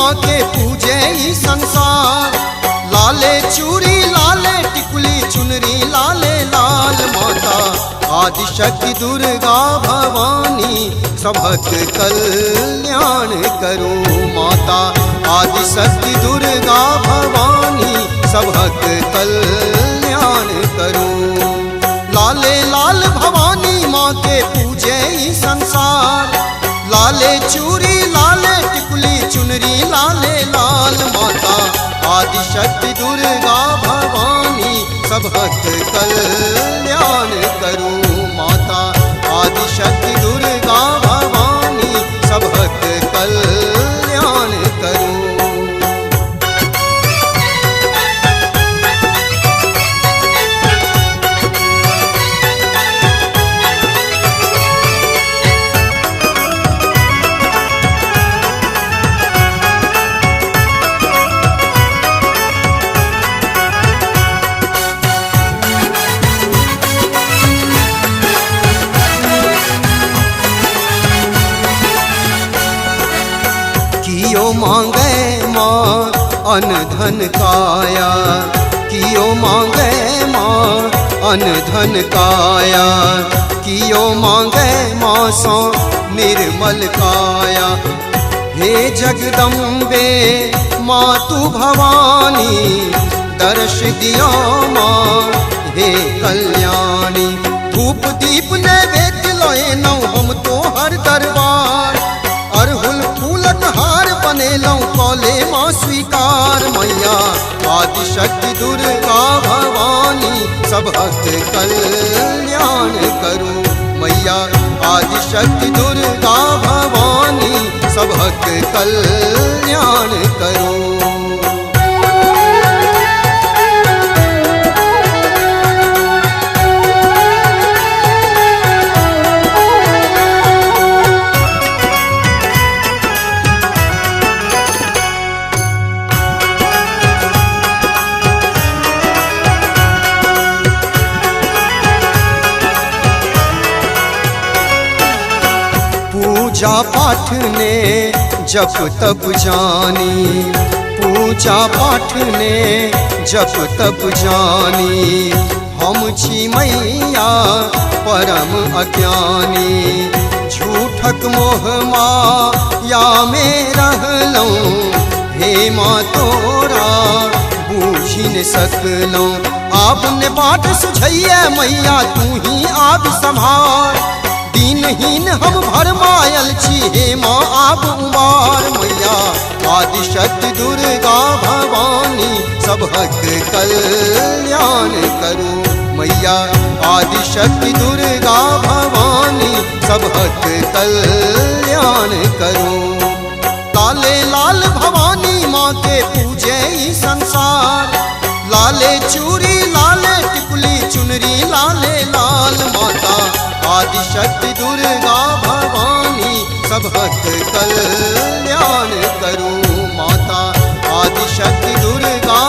माँ के पूजे ई संसार। लाले चूड़ी लाले टिकुली चुनरी लाले लाल माता आदिशक्ति दुर्गा भवानी सबक कल्याण करो माता आदिशक्ति दुर्गा भवानी सबक कल्याण करो। लाले लाल भवानी माँ के पूजे ई संसार। लाले चूड़ी लाले टिकुली चुनरी लाले लाल माता आदिशक्ति दुर्गा भवानी सबक कल्याण करो माता आदिशक्ति दुर्गा भवानी सबक कल्याण करो। कियो मांगे माँ अन धन काया कियो मांगे माँ अन धन काया कियो मांगे माँ सो निर्मल काया। हे जगदम्बे माँ तू भवानी दर्श दियो माँ हे कल्याणी। धूप दीप नैवेद्य लोए नौ हम तो हर दरबार। अरहुल फूलक हार बनेलौ कौले माँ स्वीकार मैया आदिशक्ति दुर्गा भवानी सबक कल्याण करो मैया आदिशक्ति दुर्गा भवानी सबक कल्याण करो। पूजा पाठ ने जप तप जानी पूजा पाठ ने जप तप जानी। हम छी मैया परम अज्ञानी झूठक मोह माया में रहलौं। हे माँ तोरा बूझी न सकलौं। आपने बाट सुझैया मैया तू ही आप संभार। दीनहीन हम भरमायल छी हे माँ आप उबार मैया आदिशक्ति दुर्गा भवानी सबक कल्याण करो मैया आदिशक्ति दुर्गा भवानी सबक कल्याण करो। लाले लाल भवानी माँ के पूजे ई संसार। लाले चूड़ी लाले टिकुली चुनरी लाले लाल माता आदिशक्ति दुर्गा भवानी सबक कल्याण करो माता आदिशक्ति दुर्गा